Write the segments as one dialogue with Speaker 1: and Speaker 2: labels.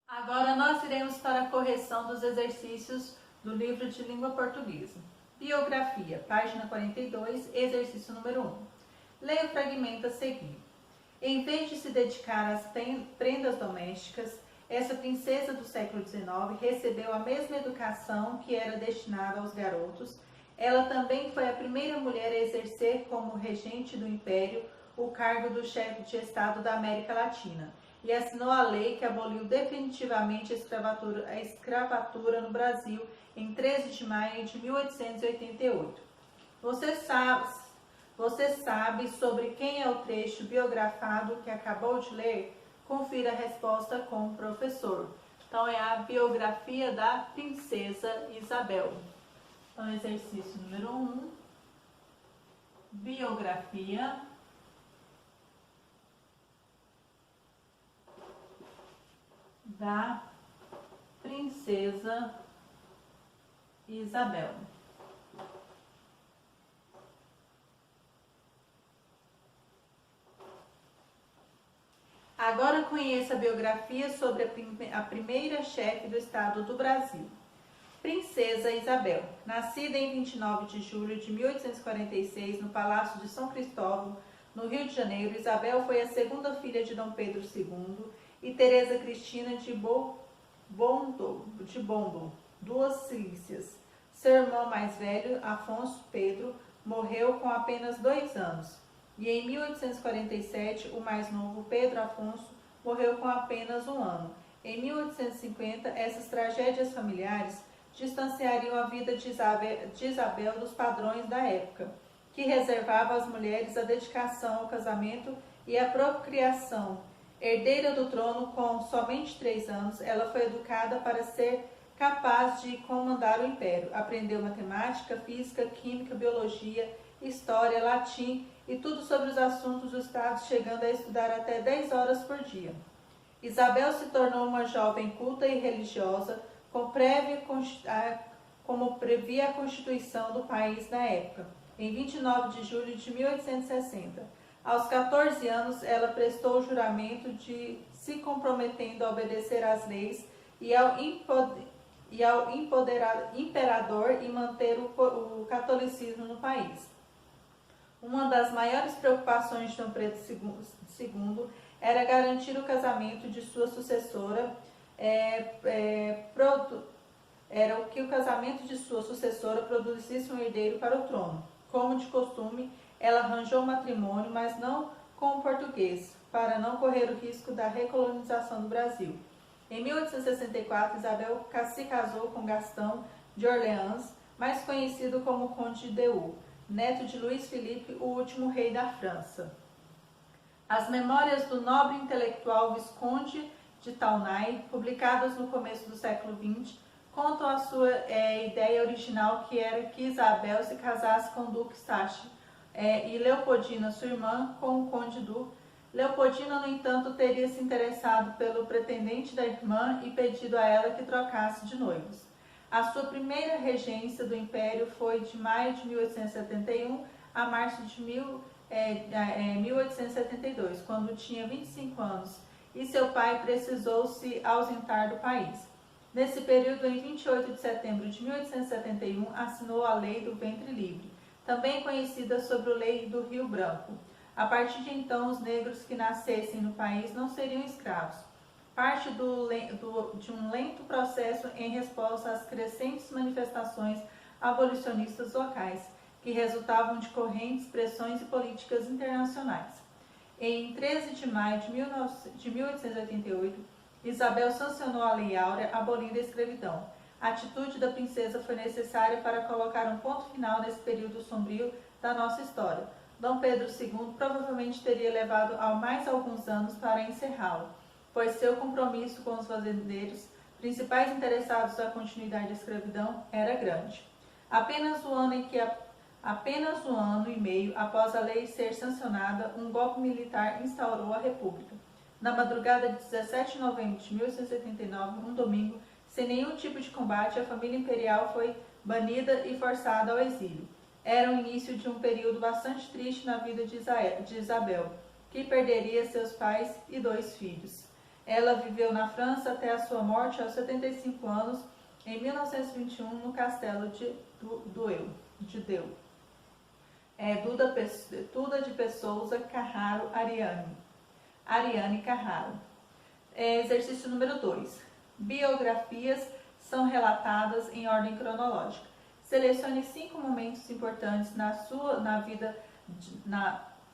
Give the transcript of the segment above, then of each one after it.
Speaker 1: Agora nós iremos para a correção dos exercícios do livro de língua portuguesa. Biografia, página 42, exercício número 1. Leia o fragmento a seguir. Em vez de se dedicar às prendas domésticas, essa princesa do século XIX recebeu a mesma educação que era destinada aos garotos. Ela também foi a primeira mulher a exercer como regente do império o cargo do chefe de Estado da América Latina e assinou a lei que aboliu definitivamente a escravatura no Brasil em 13 de maio de 1888. Você sabe sobre quem é o trecho biografado que acabou de ler? Confira a resposta com o professor. Então, é a biografia da princesa Isabel. Então, exercício número 1. Biografia da princesa Isabel. Agora conheça a biografia sobre a primeira chefe do Estado do Brasil. Princesa Isabel, nascida em 29 de julho de 1846 no Palácio de São Cristóvão, no Rio de Janeiro, Isabel foi a segunda filha de Dom Pedro II e Teresa Cristina de Bombom, duas Cilícias. Seu irmão mais velho, Afonso Pedro, morreu com apenas 2 anos. E em 1847, o mais novo, Pedro Afonso, morreu com apenas 1 ano. Em 1850, essas tragédias familiares distanciariam a vida de Isabel dos padrões da época, que reservava às mulheres a dedicação ao casamento e à procriação. Herdeira do trono com somente 3 anos, ela foi educada para ser capaz de comandar o império. Aprendeu matemática, física, química, biologia, história, latim e tudo sobre os assuntos do Estado, chegando a estudar até 10 horas por dia. Isabel se tornou uma jovem culta e religiosa, como previa a Constituição do país na época, em 29 de julho de 1860. Aos 14 anos, ela prestou o juramento de se comprometendo a obedecer às leis e ao imperador e manter o catolicismo no país. Uma das maiores preocupações de Dom Pedro II era garantir o casamento de sua sucessora, produzisse um herdeiro para o trono. Como de costume, ela arranjou matrimônio, mas não com o português, para não correr o risco da recolonização do Brasil. Em 1864, Isabel se casou com Gastão de Orleans, mais conhecido como Conde de Eu, neto de Luís Felipe, o último rei da França. As memórias do nobre intelectual Visconde de Taunay, publicadas no começo do século XX, contam a sua ideia original, que era que Isabel se casasse com o Duque Saxe e Leopoldina, sua irmã, com o Conde Du. Leopoldina, no entanto, teria se interessado pelo pretendente da irmã e pedido a ela que trocasse de noivos. A sua primeira regência do Império foi de maio de 1871 a março de 1872, quando tinha 25 anos, e seu pai precisou se ausentar do país. Nesse período, em 28 de setembro de 1871, assinou a Lei do Ventre Livre, também conhecida sob a Lei do Rio Branco. A partir de então, os negros que nascessem no país não seriam escravos. Parte de um lento processo em resposta às crescentes manifestações abolicionistas locais, que resultavam de correntes, pressões e políticas internacionais. Em 13 de maio de 1888, Isabel sancionou a Lei Áurea, abolindo a escravidão. A atitude da princesa foi necessária para colocar um ponto final nesse período sombrio da nossa história. Dom Pedro II provavelmente teria levado mais alguns anos para encerrá-lo, pois seu compromisso com os fazendeiros, principais interessados na continuidade da escravidão, era grande. Apenas um ano e meio após a lei ser sancionada, um golpe militar instaurou a República. Na madrugada de 17 de novembro de 1879, um domingo, sem nenhum tipo de combate, a família imperial foi banida e forçada ao exílio. Era o início de um período bastante triste na vida de Isabel, que perderia seus pais e 2 filhos. Ela viveu na França até a sua morte aos 75 anos, em 1921, no castelo de Deu. Duda de Souza Carraro Ariane Carraro. Exercício número 2. Biografias são relatadas em ordem cronológica. Selecione 5 momentos importantes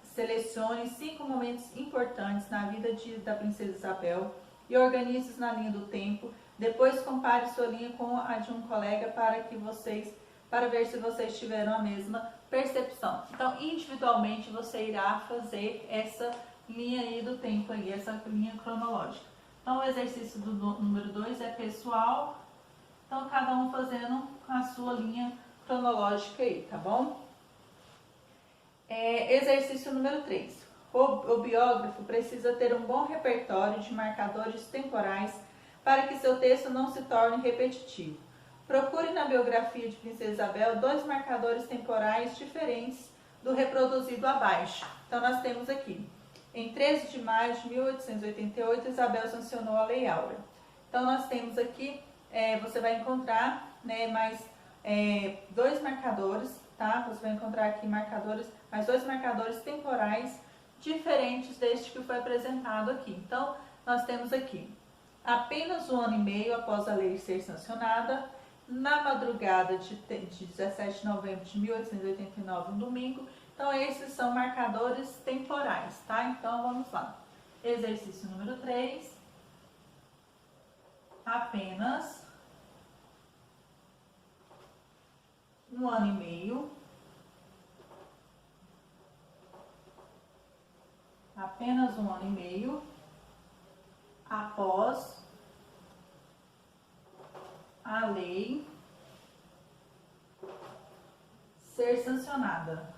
Speaker 1: Selecione 5 momentos importantes na vida da princesa Isabel e organize-os na linha do tempo. Depois compare sua linha com a de um colega para ver se vocês tiveram a mesma percepção. Então, individualmente você irá fazer essa linha aí do tempo aí, essa linha cronológica. Então, o exercício do número 2 é pessoal. Então, cada um fazendo a sua linha cronológica aí, tá bom? Exercício número 3. O biógrafo precisa ter um bom repertório de marcadores temporais para que seu texto não se torne repetitivo. Procure na biografia de Princesa Isabel 2 marcadores temporais diferentes do reproduzido abaixo. Então, nós temos aqui, em 13 de maio de 1888, Isabel sancionou a Lei Áurea. Então, nós temos aqui, você vai encontrar mais 2 marcadores, tá? Você vai encontrar aqui mais 2 marcadores temporais diferentes deste que foi apresentado aqui. Então, nós temos aqui, apenas 1 ano e meio após a lei ser sancionada, na madrugada de 17 de novembro de 1889, um domingo. Então, esses são marcadores temporais, tá? Então, vamos lá. Exercício número 3. Apenas 1 ano e meio. Apenas 1 ano e meio após a lei ser sancionada.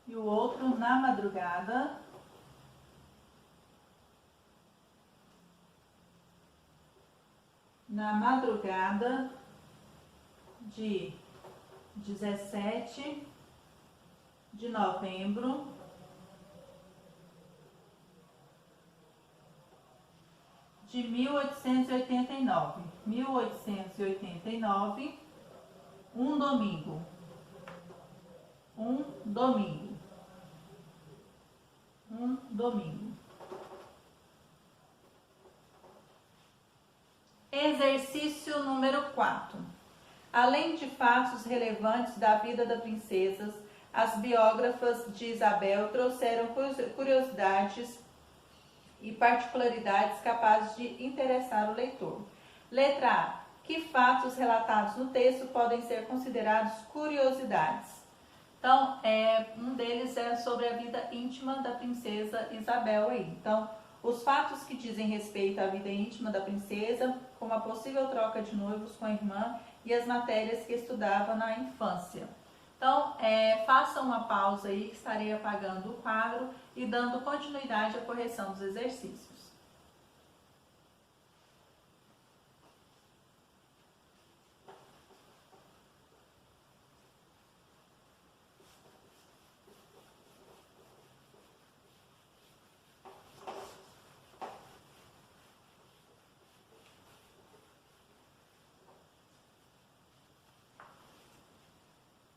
Speaker 1: E o outro na madrugada de 17 de novembro de 1889. 1889, um domingo. Exercício número 4. Além de fatos relevantes da vida da princesa, as biógrafas de Isabel trouxeram curiosidades e particularidades capazes de interessar o leitor. Letra A. Que fatos relatados no texto podem ser considerados curiosidades? Então, um deles é sobre a vida íntima da princesa Isabel aí. Então, os fatos que dizem respeito à vida íntima da princesa, como a possível troca de noivos com a irmã e as matérias que estudava na infância. Então, faça uma pausa aí que estarei apagando o quadro e dando continuidade à correção dos exercícios.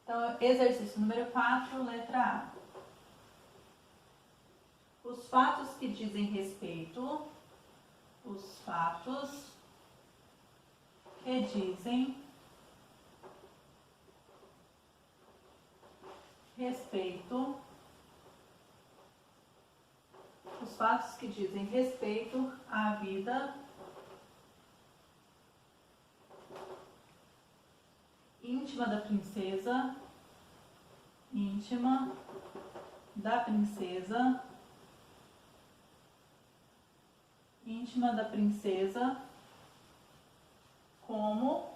Speaker 1: Então, exercício número 4, letra A. Os fatos que dizem respeito, à vida íntima da princesa, como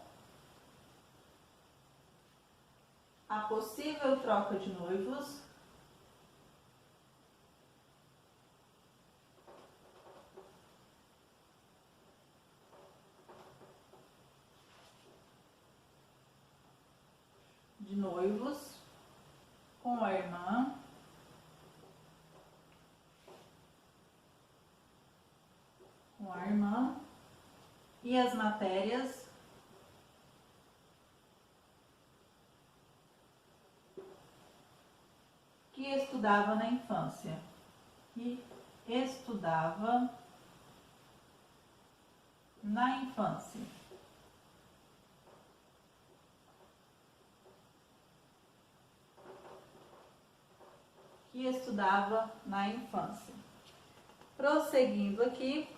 Speaker 1: a possível troca de noivos de noivos com a irmã. E as matérias que estudava na infância. Que estudava na infância. Que estudava na infância. Prosseguindo aqui.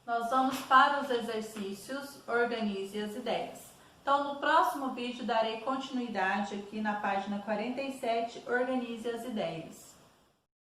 Speaker 1: Nós vamos para os exercícios, organize as ideias. Então, no próximo vídeo, darei continuidade aqui na página 47, organize as ideias.